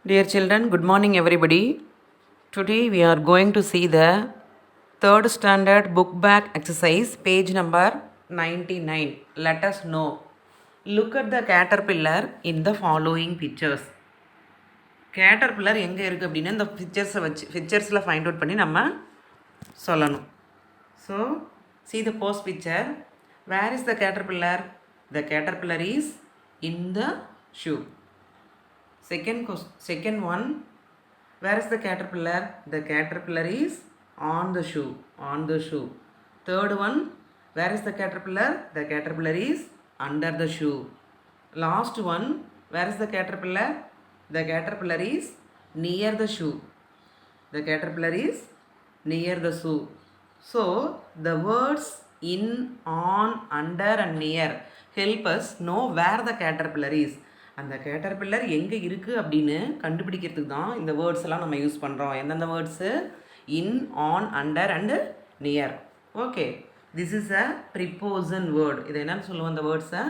Dear children, good morning everybody. Today we are going to see the third standard book back exercise, page number 99. Let us know. Look at the caterpillar in the following pictures. Caterpillar எங்கே இருக்குது அப்படின்னா இந்த பிக்சர்ஸில் find out பண்ணி நம்ம சொல்லணும். So, see the first picture. Where is the caterpillar? The caterpillar is in the shoe. Second one, where is the caterpillar? The caterpillar is on the shoe. On the shoe. Third one, where is the caterpillar? The caterpillar is under the shoe. Last one, where is the caterpillar? The caterpillar is near the shoe. The caterpillar is near the shoe. So the words in, on, under and near help us know where the caterpillar is. அந்த caterpillar எங்கே இருக்குது அப்படின்னு கண்டுபிடிக்கிறதுக்கு தான் இந்த words எல்லாம் நம்ம use பண்ணுறோம். எந்தெந்த words? In, on, under and near. Okay, this is a preposition word. இதை என்னென்னு சொல்லுவோம்? இந்த வேர்ட்ஸை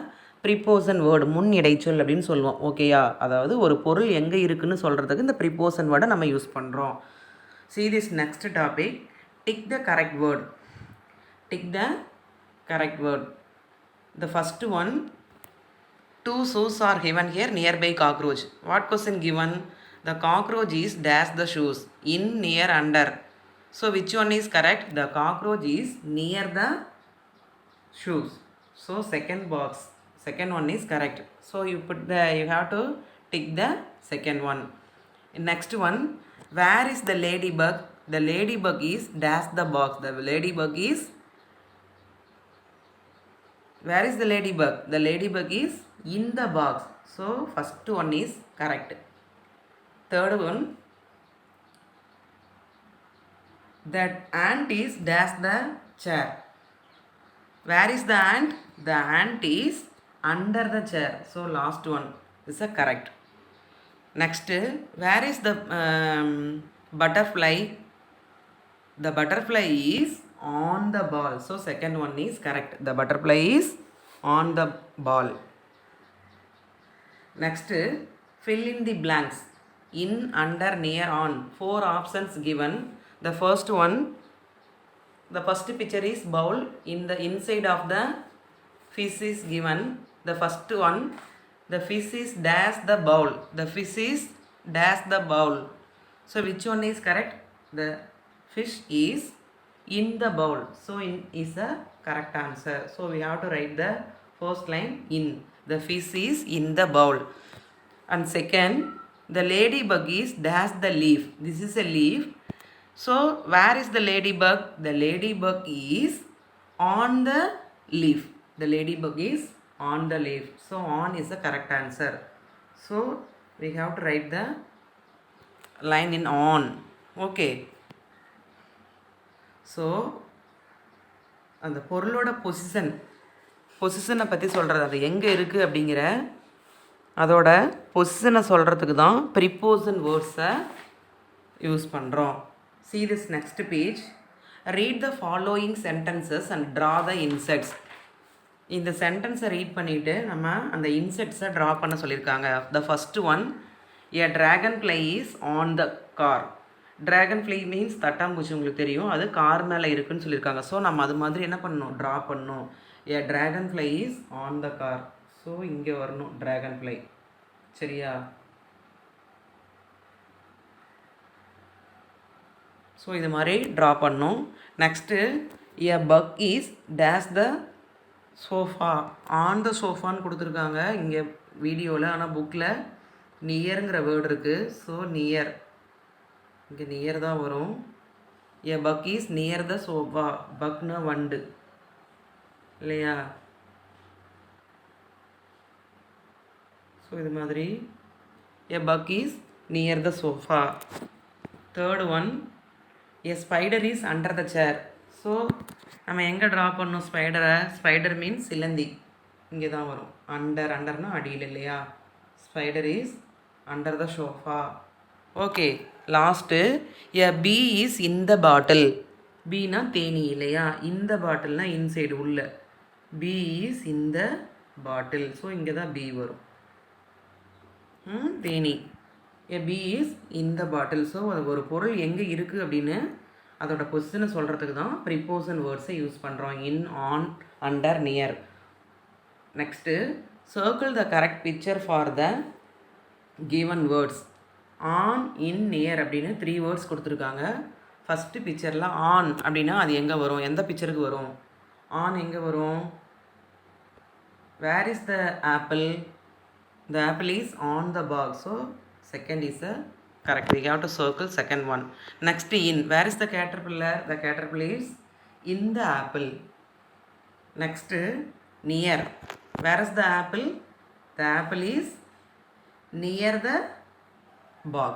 ப்ரிப்போசன் வேர்டு, முன் இடைச்சொல் அப்படின்னு சொல்லுவோம். ஓகேயா? அதாவது ஒரு பொருள் எங்கே இருக்குதுன்னு சொல்கிறதுக்கு இந்த ப்ரிப்போசன் வேர்டை நம்ம யூஸ் பண்ணுறோம். See this next topic. Tick the correct word. Tick the correct word. The first one, two shoes are given here nearby cockroach. What question given? The cockroach is dash the shoes. In, near, under. So which one is correct? The cockroach is near the shoes. So second box. Second one is correct. So you have to tick the second one. Next one. Where is the ladybug? The ladybug is dash the box. The ladybug is. Where is the ladybug? The ladybug is in the box. So first one is correct. Third one. That ant is dash the chair. Where is the ant? The ant is under the chair. So last one is a correct. Next, where is the butterfly? The butterfly is on the ball. So second one is correct. The butterfly is on the ball. Next, fill in the blanks. In, under, near, on. 4 options given. The first one, the first picture is bowl. In the inside of the fish is given. The first one, the fish is dash the bowl. The fish is dash the bowl. So which one is correct? The fish is in the bowl. So in is the correct answer. So we have to write the first line in. The fish is in the bowl. And second, the ladybug is dash the leaf. This is a leaf. So where is the ladybug? The ladybug is on the leaf. The ladybug is on the leaf. So on is the correct answer. So we have to write the line in on. Okay. So அந்த பொருளோட பொசிஷனை பற்றி சொல்கிறது, அது எங்கே இருக்குது அப்படிங்கிற அதோட பொசிஷனை சொல்கிறதுக்கு தான் ப்ரிப்போசன் வேர்ட்ஸை யூஸ் பண்ணுறோம். See this next page. Read the following sentences and draw the inserts. இந்த சென்டென்ஸை ரீட் பண்ணிவிட்டு நம்ம அந்த இன்செட்ஸை ட்ரா பண்ண சொல்லியிருக்காங்க. The first one, a dragonfly is on the car. Dragonfly means தட்டாம்பூச்சி, உங்களுக்கு தெரியும், அது கார் மேலே இருக்குதுன்னு சொல்லியிருக்காங்க. ஸோ நம்ம அது மாதிரி என்ன பண்ணணும்? ட்ரா பண்ணணும். A dragonfly is on the car. So இங்கே வரணும் ட்ராகன்ஃப்ளை. சரியா? ஸோ இது மாதிரி ட்ரா பண்ணணும். Next, a bug is dash the sofa. On the சோஃபான்னு கொடுத்துருக்காங்க இங்கே வீடியோவில். ஆனால் புக்கில் நியருங்கிற வேர்டு இருக்குது. ஸோ நியர், இங்கே நியர் தான் வரும். A bug is near the sofa. பக்னா வண்டு இல்லையா? ஸோ இது மாதிரி a bug is near the sofa. Third one, a spider is under the chair. So நம்ம எங்கே ட்ரா பண்ணணும் ஸ்பைடரை? ஸ்பைடர் மீன்ஸ் சிலந்தி, இங்கே தான் வரும். அண்டர்னா அடியில் இல்லையா? Spider is under the sofa. Okay, last, a bee is in the bottle. பீனா தேனி இல்லையா? இந்த பாட்டில்னா இன்சைடு உள்ள. பீ is in the bottle. So இங்கே தான் பீ வரும். Theni. A bee is in the bottle. So ஒரு பொருள் எங்கே இருக்குது அப்படின்னு அதோட பொசிஷனை சொல்கிறதுக்கு தான் ப்ரிப்போசன் வேர்ட்ஸை யூஸ் பண்ணுறோம். In, on, under, near. Next circle the correct picture for the given words. On, in, near அப்படின்னு 3 வேர்ட்ஸ் கொடுத்துருக்காங்க. ஃபஸ்ட்டு பிக்சரில் ஆன் அப்படின்னா அது எங்கே வரும், எந்த பிக்சருக்கு வரும்? ஆன் எங்கே வரும்? Where is the apple? The apple is on the box. So second is the correct. We have to circle second one. Next in. Where is the caterpillar? The caterpillar is in the apple. Next near. Where is the apple? The apple is near the box.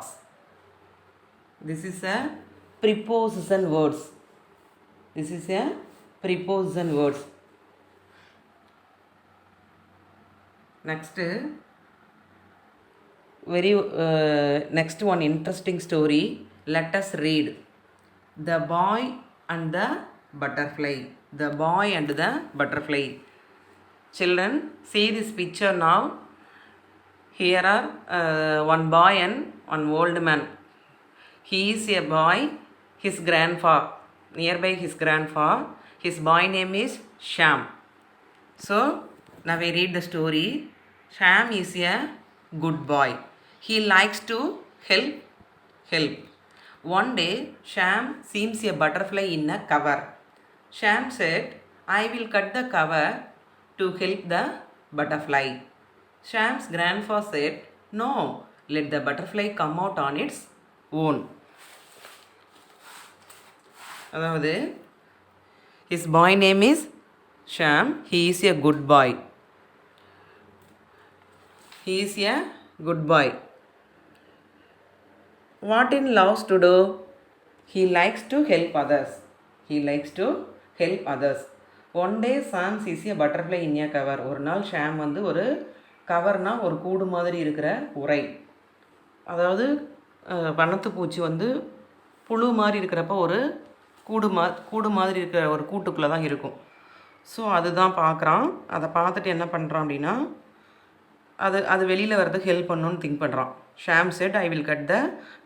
This is a preposition words. This is a preposition words. Next next one interesting story. Let us read. The boy and the butterfly. The boy and the butterfly. Children, see this picture now. Here are one boy and one old man. He is a boy. His grandpa, nearby his grandpa. His boy name is Sham. So now we read the story. Sham is a good boy. He likes to help. One day, Sham sees a butterfly in a cover. Sham said, I will cut the cover to help the butterfly. Sham's grandpa said, no, let the butterfly come out on its own. அதாவது his boy name is Sham. He is a good boy. He is a good boy. What in loves to do? He likes to help others. He likes to help others. One day Sam sees a butterfly in a cover. ஒரு நாள் ஷாம் வந்து ஒரு governor ஒரு கூடு மாதிரி இருக்கிற உரை, அதாவது வண்ணத்து பூச்சி வந்து புழு மாதிரி இருக்கிறப்ப ஒரு கூடு மாதிரி இருக்கிற ஒரு கூட்டுக்குள்ளே தான் இருக்கும். ஸோ அதுதான் பார்க்குறான். அதை பார்த்துட்டு என்ன பண்ணுறான் அப்படின்னா அது வெளியில் வரதுக்கு ஹெல்ப் பண்ணணுன்னு திங்க் பண்ணுறான். Sam said, I will cut the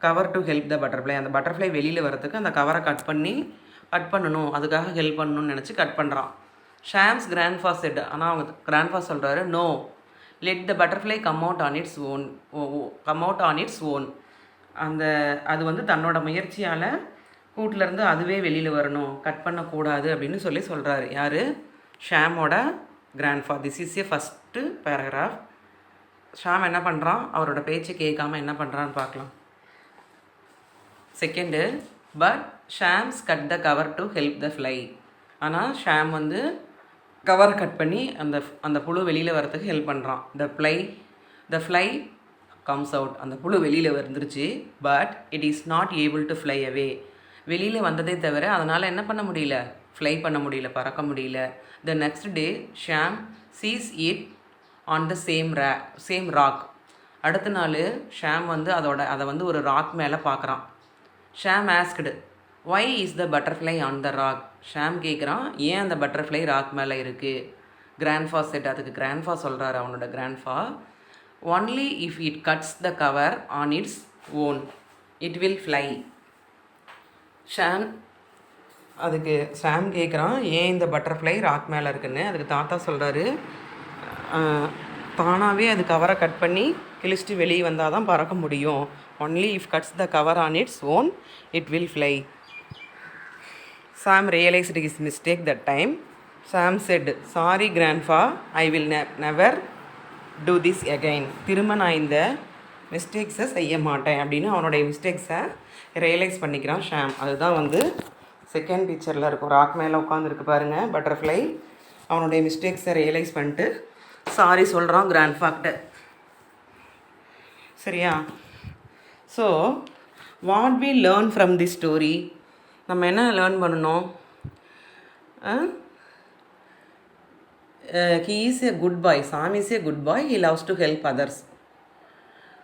cover to help the butterfly. அந்த பட்டர்ஃப்ளை வெளியில் வரதுக்கு அந்த கவரை கட் பண்ணணும், அதுக்காக ஹெல்ப் பண்ணணும்னு நினச்சி கட் பண்ணுறான். ஷாம்ஸ் கிராண்ட்ஃபா செட், ஆனால் அவங்க கிராண்ட்ஃபா சொல்கிறாரு, no, let the butterfly come out on its own. அது வந்து தன்னோட முயற்சியால் கூட்டிலேருந்து அதுவே வெளியில் வரணும், கட் பண்ணக்கூடாது அப்படின்னு சொல்கிறாரு. யார்? ஷாமோட grandpa. This is a first paragraph. Sham என்ன பண்ணுறான்? அவரோட பேச்சு கேட்காம என்ன பண்ணுறான்னு பார்க்கலாம். Second, but Sham's cut the cover to help the fly. ஆனால் ஷாம் வந்து கவர் கட் பண்ணி அந்த புழு வெளியில் வரதுக்கு ஹெல்ப் பண்ணுறான். த ஃப்ளை கம்ஸ் அவுட். அந்த புழு வெளியில் வந்துருச்சு. But it is not able to fly அவே. வெளியில் வந்ததே தவிர அதனால் என்ன பண்ண முடியல? ஃப்ளை பண்ண முடியல, பறக்க முடியல. The next day Sam sees it on the same rock. அடுத்த நாள் ஷாம் வந்து அதை வந்து ஒரு ராக் மேலே பார்க்குறான். Sam asked, why is the butterfly on the rock. Sam கேட்குறான், ஏன் அந்த பட்டர்ஃப்ளை ராக் மேலே இருக்குது? கிராண்ட்ஃபா செட், அதுக்கு கிராண்ட்ஃபா சொல்கிறாரு, அவனோட grandpa, only if it cuts the cover on its own it will fly. அதுக்கு ஷாம் கேட்குறான், ஏன் இந்த பட்டர்ஃப்ளை ராக் மேலே இருக்குன்னு. அதுக்கு தாத்தா சொல்கிறாரு, தானாகவே அது கவரை கட் பண்ணி கிழிச்சிட்டு வெளியே வந்தால் தான் பறக்க முடியும். Only if cuts the cover on its own it will fly. Sam realized his mistake that time. Sam said, sorry grandpa, I will never do this again. திரும்ப நான் இந்த மிஸ்டேக்ஸை செய்ய மாட்டேன் அப்படின்னு அவனுடைய மிஸ்டேக்ஸை ரியலைஸ் பண்ணிக்கிறான் ஷாம். அதுதான் வந்து செகண்ட் பிக்சரில் இருக்கும். ராக் மேலே உட்காந்துருக்கு பாருங்கள் பட்டர்ஃப்ளை. அவனுடைய மிஸ்டேக்ஸை ரியலைஸ் பண்ணிட்டு சாரி சொல்கிறான் கிராண்ட்ஃபாக்கிட்ட. சரியா? So what we learn from this story? நம்ம என்ன லேர்ன் பண்ணணும்? he is a good boy. Sam is a good boy. He loves to help others.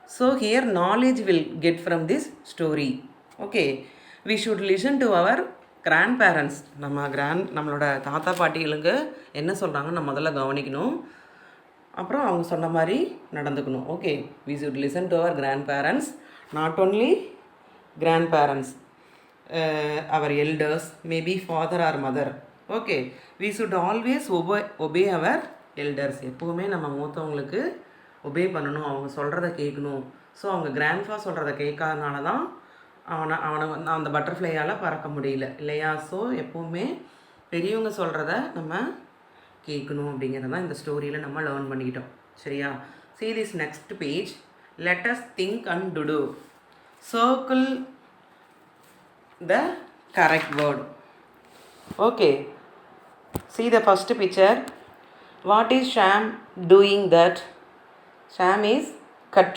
So here knowledge will get from this story. Okay, we should listen to our grandparents. நம்மளோட தாத்தா பாட்டிகளுக்கு என்ன சொல்கிறாங்கன்னு நம்ம முதல்ல கவனிக்கணும். அப்புறம் அவங்க சொன்ன மாதிரி நடந்துக்கணும். Okay, we should listen to our grandparents. Not only grandparents, our elders, maybe father or mother. Okay, we should always obey our elders. எப்போவுமே நம்ம மூத்தவங்களுக்கு ஒபே பண்ணணும், அவங்க சொல்கிறத கேட்கணும். ஸோ அவங்க கிராண்ட்ஃபா சொல்கிறத கேட்காதனால தான் அவனை அந்த பட்டர்ஃப்ளையால் பறக்க முடியல இல்லையா? ஸோ எப்போவுமே பெரியவங்க சொல்கிறத நம்ம கேட்கணும் அப்படிங்கிறது தான் இந்த ஸ்டோரியில் நம்ம லேர்ன் பண்ணிக்கிட்டோம். சரியா? See this next page. Let us think and do. Circle the correct word. Okay. See the first picture. What is Sham doing that? Sham is cut.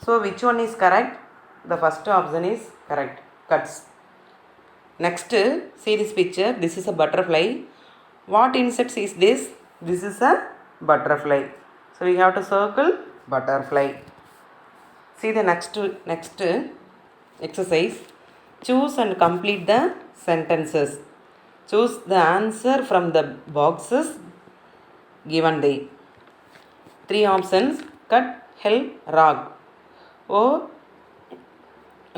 So which one is correct? The first option is correct. Cuts. Next, see this picture. This is a butterfly. What insect is this? This is a butterfly. So we have to circle butterfly. See the next exercise. Choose and complete the sentences. Choose the answer from the boxes given there. 3 options: cut, help, rock. Or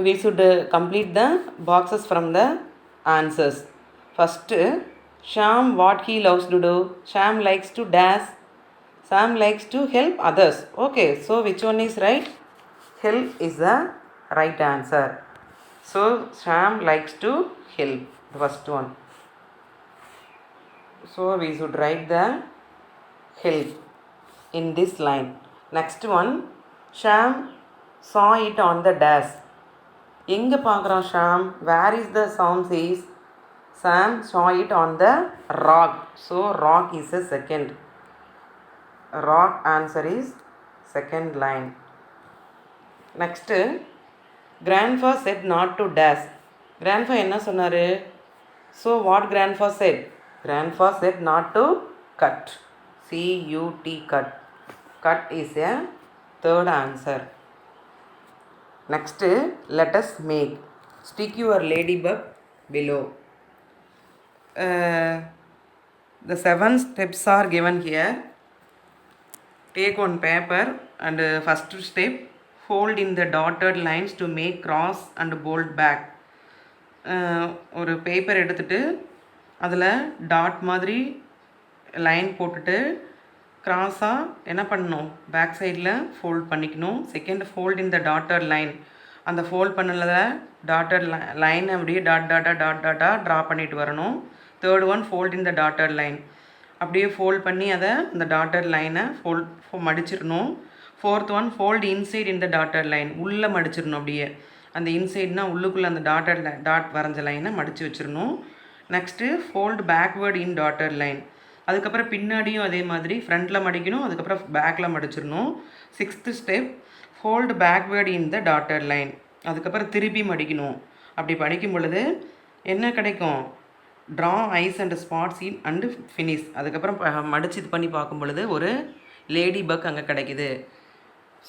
we should complete the boxes from the answers. First, Sham, what he loves to do? Sham likes to dash. Sam likes to help others. Okay, so which one is right? Help is the right answer. So Sam likes to help, the first one. So we should write the help in this line. Next one, Sham saw it on the dash. எங்கே பார்க்குறான் Sham? Where is the sound is? Sam saw it on the rock. So rock is the second. Rock answer is second line. Next, grandpa said not to dash. Grandpa என்ன சொன்னாரு? So what grandpa said? Grandpa said not to cut. C-U-T, cut. Cut is a third answer. Next, let us make. Stick your ladybug below. The 7 steps are given here. Take one paper and first step, fold in the dotted lines to make cross and bold back. ஒரு paper எடுத்துகிட்டு அதில் dot மாதிரி line போட்டுட்டு க்ராஸாக என்ன பண்ணணும்? Back சைடில் fold பண்ணிக்கணும். Second, fold in the dotted line. அந்த ஃபோல்ட் பண்ணதில் டாட்டட் லைன் அப்படியே டாட்டாக ட்ரா பண்ணிட்டு வரணும். Third one, fold in the dotted line. அப்படியே ஃபோல்ட் பண்ணி அதை அந்த டாட்டட் லைனை மடிச்சிடணும். Fourth one, fold inside in the dotted line. உள்ளே மடிச்சிடணும். அப்படியே அந்த இன்சைட்னா உள்ளுக்குள்ளே அந்த டாட் வரைஞ்ச லைனை மடித்து வச்சிடணும். Next, fold backward in dotted line. அதுக்கப்புறம் பின்னாடியும் அதே மாதிரி ஃப்ரண்ட்டில் மடிக்கணும், அதுக்கப்புறம் பேக்கில் மடிச்சிடணும். 6th step, fold backward in the dotted line. அதுக்கப்புறம் திருப்பி மடிக்கணும். அப்படி படிக்கும் பொழுது என்ன கிடைக்கும்? Draw eyes and spots in and finish. அதுக்கப்புறம் மடிச்சு இது பண்ணி பார்க்கும் பொழுது ஒரு லேடி பக் அங்கே கிடைக்குது.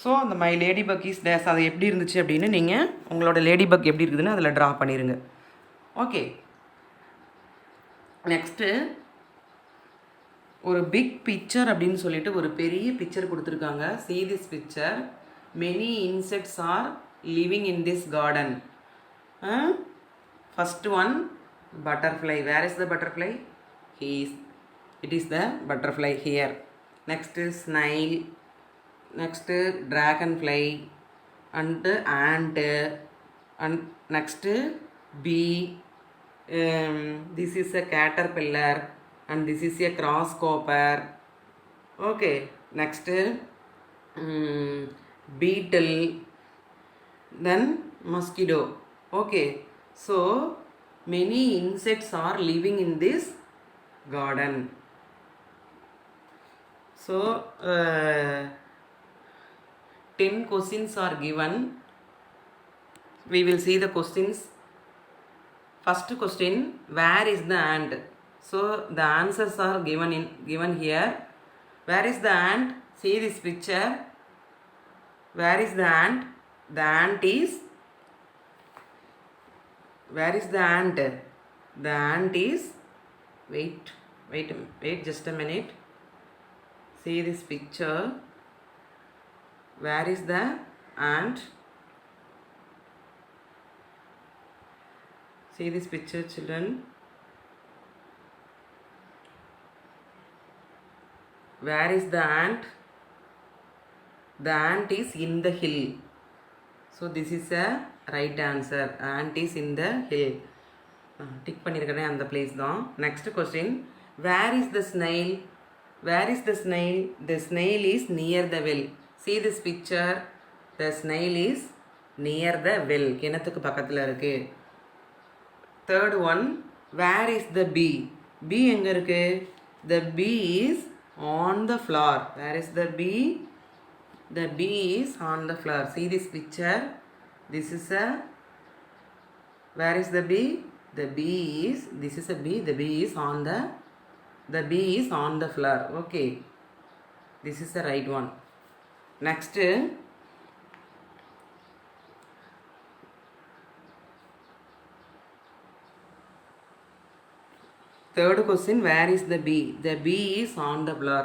ஸோ அந்த my lady buck is days, அது எப்படி இருந்துச்சு அப்படின்னு நீங்கள் உங்களோட லேடி பக் எப்படி இருக்குதுன்னு அதில் ட்ரா பண்ணிடுங்க. ஓகே, நெக்ஸ்ட்டு ஒரு பிக் பிக்சர் அப்படின்னு சொல்லிட்டு ஒரு பெரிய பிக்சர் கொடுத்துருக்காங்க. See this picture. Many insects are living in this garden. First one, butterfly. Where is the butterfly? It is the butterfly here. Next is snail. Next, dragonfly and ant. And next, bee. This is a caterpillar and this is a grasshopper. Okay, next, beetle, then mosquito. Okay, so many insects are living in this garden. So 10 questions are given. We will see the questions. First question, where is the ant? So the answers are given here. Where is the ant? See this picture. Where is the ant? The ant is, where is the ant? The ant is, wait just a minute. See this picture. Where is the ant? See this picture, children. Where is the ant? The ant is in the hill. So this is a right answer. Ant is in the hill. Tick பண்ணிருக்கனே அந்த place தான். Next question. Where is the snail? Where is the snail? The snail is near the well. See this picture. The snail is near the well. கிணத்துக்கு பக்கத்துல இருக்கு. Third one. Where is the bee? Bee எங்க இருக்கு? The bee is on the floor. Where is the bee? The bee is on the floor. See this picture. This is a. Where is the bee? The bee is. This is a bee. The bee is on the. The bee is on the floor. Okay. This is the right one. Next. Third question. Where is the bee? The bee is on the floor.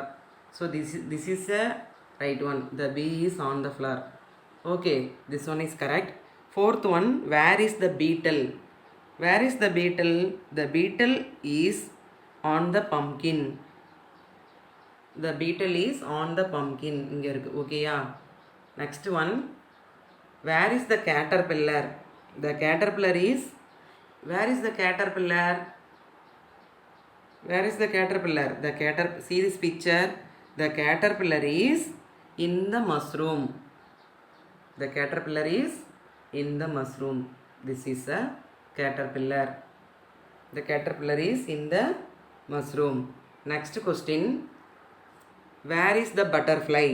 So this is a right one. The bee is on the floor. Okay. This one is correct. Fourth one. Where is the beetle? Where is the beetle? The beetle is on the pumpkin. The beetle is on the pumpkin. இங்க இருக்கு. ஓகேயா? Next one. Where is the caterpillar? The caterpillar is. Where is the caterpillar? Where is the caterpillar? See this picture. The caterpillar is in the mushroom. The caterpillar is in the mushroom. This is a caterpillar. The caterpillar is in the mushroom. Next question. Where is the butterfly?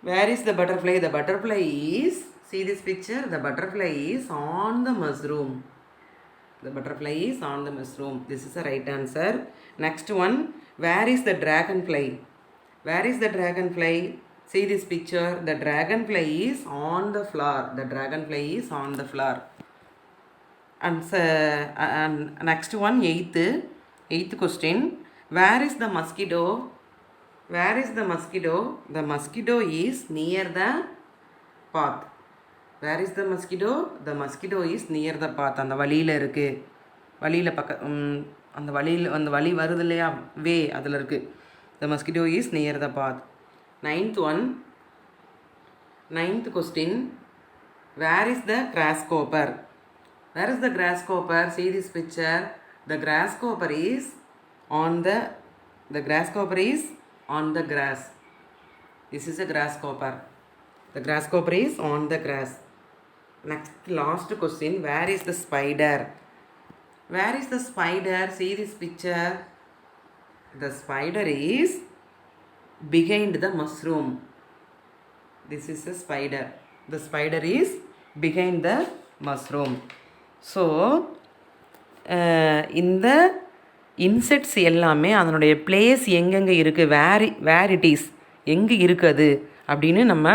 Where is the butterfly? The butterfly is. See this picture. The butterfly is on the mushroom. The butterfly is on the mushroom. This is the right answer. Next one. Where is the dragonfly? Where is the dragonfly? See this picture. The dragonfly is on the floor. The dragonfly is on the floor. And next one, eighth question. Where is the mosquito? Where is the mosquito? The mosquito is near the path. Where is the mosquito? The mosquito is near the path. அந்த வழியில் இருக்கு. வழியில் அந்த வழி வருது இல்லையா, வே அதில் இருக்கு. The mosquito is near the path. Ninth question. Where is the grasshopper? Where is the grasshopper? See this picture. The grasshopper is on the grass. This is a grasshopper. The grasshopper is on the grass. Next, last question. Where is the spider? Where is the spider? See this picture. The spider is behind the mushroom. This is a spider. The spider is behind the mushroom. So, இந்த insects எல்லாமே அதனுடைய place எங்கெங்கே இருக்குது, வேர் it is, எங்கே இருக்குது அப்படின்னு நம்ம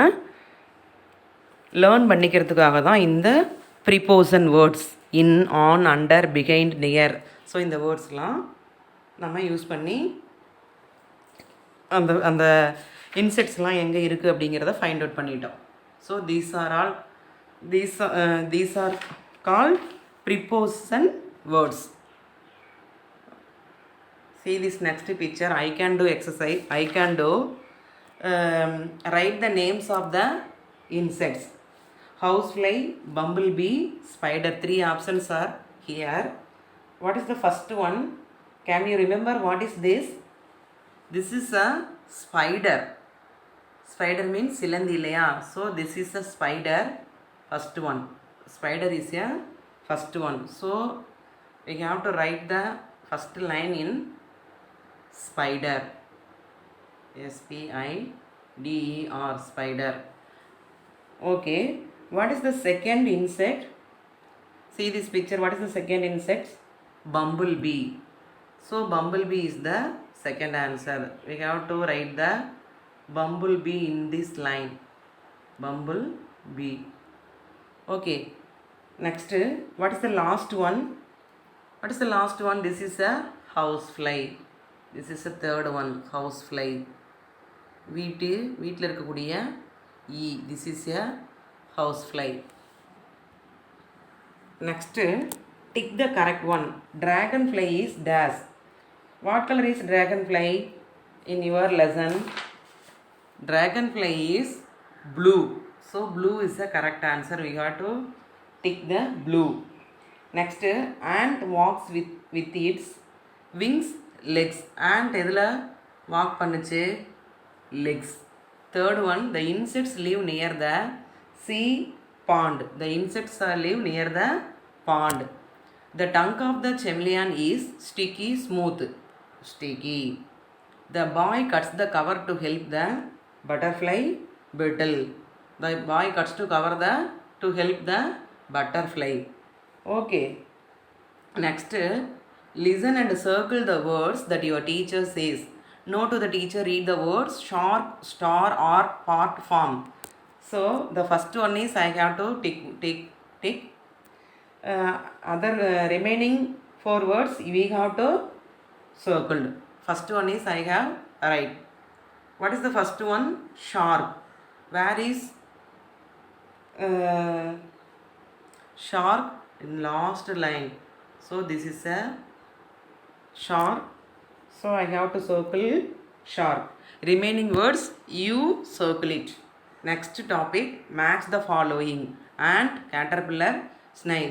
learn பண்ணிக்கிறதுக்காக தான் இந்த preposition words in, on, under, behind, near. So இந்த வேர்ட்ஸ்லாம் நம்ம யூஸ் பண்ணி அந்த இன்செக்ட்ஸ்லாம் எங்கே இருக்குது அப்படிங்கிறத ஃபைண்ட் அவுட் பண்ணிட்டோம். So these are called preposition words. See this next picture. I can do exercise. I can do write the names of the insects. Housefly, bumblebee, spider. 3 options are here. What is the first one? Can you remember what is this? This is a spider. Spider means silandi இல்லையா? So this is a spider. First one. Spider is a first one. So we have to write the first line in spider. SPIDER, spider. Okay. What is the second insect? See this picture. What is the second insect? Bumblebee. So bumblebee is the second answer. We have to write the bumblebee in this line. Bumblebee. Okay. Next, what is the last one? What is the last one? This is a housefly. This is the third one, housefly. வீட்டில் இருக்கக்கூடிய ஈ. This is a housefly. Next, tick the correct one. Dragonfly is dash. What color is dragonfly in your lesson? Dragonfly is blue. So blue is the correct answer. We have to tick the blue. Next, ant walks with its wings, legs. Ant எதில் walk பண்ணுச்சு? Legs. Third one, the insects live near the sea pond. The insects live near the pond. The tongue of the chameleon is sticky, smooth. Sticky. The boy cuts the cover to help the butterfly beetle. The boy cuts to help the butterfly. Okay. Next, listen and circle the words that your teacher says. No to the teacher, read the words sharp, star, or part form. So the first one is I have to tick. Other remaining 4 words we have to circled. First one is I have right. What is the first one? Sharp. Where is sharp? In last line. So this is a sharp. So I have to circle sharp. Remaining words you circle it. Next topic, match the following. Ant, caterpillar, snail.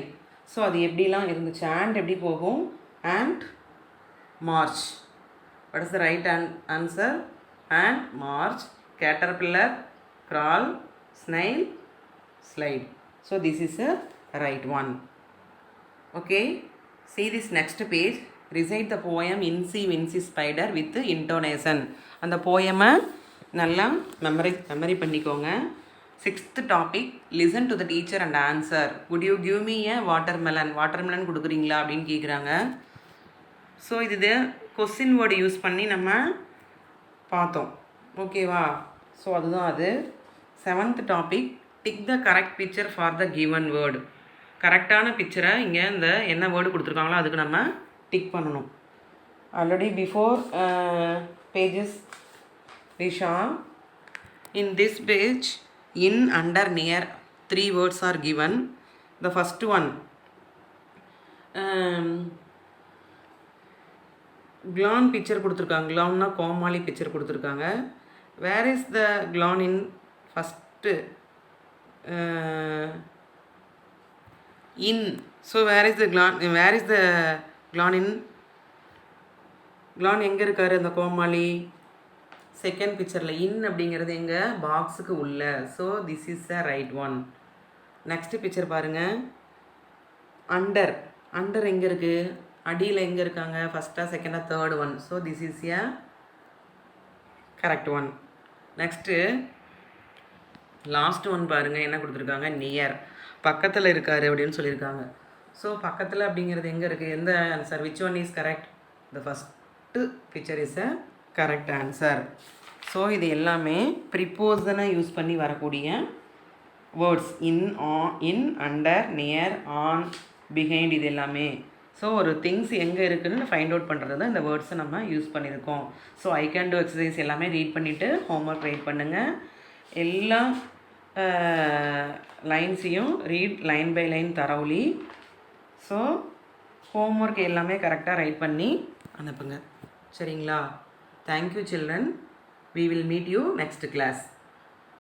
So அது எப்படிலாம் இருந்துச்சு? Ant எப்படி போகும்? Ant march. What is the right answer? Ant march, caterpillar crawl, snail slide. So this is a right one. Okay, see this next page. Recite the poem Incy Wincy Spider with intonation. அந்த போயமை நல்லா memory பண்ணிக்கோங்க. 6th topic, listen to the teacher and answer. Would you give me a watermelon? Watermelon கொடுக்குறீங்களா அப்படின்னு கேட்குறாங்க. So இது question word use பண்ணி நம்ம பார்த்தோம். ஓகேவா? ஸோ அதுதான் அது. 7th topic, tick the correct picture for the given word. கரெக்டான பிக்சரை இங்கே இந்த என்ன வேர்டு கொடுத்துருக்காங்களோ அதுக்கு நம்ம டிக் பண்ணணும். Already before pages we saw. In this page, in, under, near 3 words are given. The first one, glan picture கொடுத்துருக்காங்க. glanனா கோமாளி பிக்சர் கொடுத்துருக்காங்க. Where is the glan in first? In. So where is the glan in? glan எங்கே இருக்காரு அந்த கோமாளி? Second பிக்சரில். இன் அப்படிங்கிறது எங்கே? பாக்ஸுக்கு உள்ள. So this is a right one. Next picture பாருங்கள். அண்டர் எங்கே இருக்குது? அடியில் எங்கே இருக்காங்க? ஃபஸ்ட்டா, செகண்டா, third one. So this is a correct one. Next last one பாருங்கள். என்ன கொடுத்துருக்காங்க? நியர். பக்கத்தில் இருக்கார் அப்படின்னு சொல்லியிருக்காங்க. ஸோ பக்கத்தில் அப்படிங்கிறது எங்கே இருக்குது? எந்த answer? Which one is correct? The first picture is a correct answer. So இது எல்லாமே ப்ரிப்போசனை யூஸ் பண்ணி வரக்கூடிய words. In, under, near, on, behind, இது எல்லாமே. ஸோ ஒரு திங்ஸ் எங்கே இருக்குதுன்னு ஃபைண்ட் அவுட் பண்ணுறது தான் இந்த வேர்ட்ஸை நம்ம யூஸ் பண்ணியிருக்கோம். So I can do exercise எல்லாமே ரீட் பண்ணிவிட்டு ஹோம்ஒர்க் ரைட் பண்ணுங்கள். எல்லா லைன்ஸையும் ரீட் லைன் பை லைன் தரவுலி. ஸோ ஹோம்ஒர்க் எல்லாமே கரெக்டாக ரைட் பண்ணி அனுப்புங்க. சரிங்களா? Thank you children. We will meet you next class.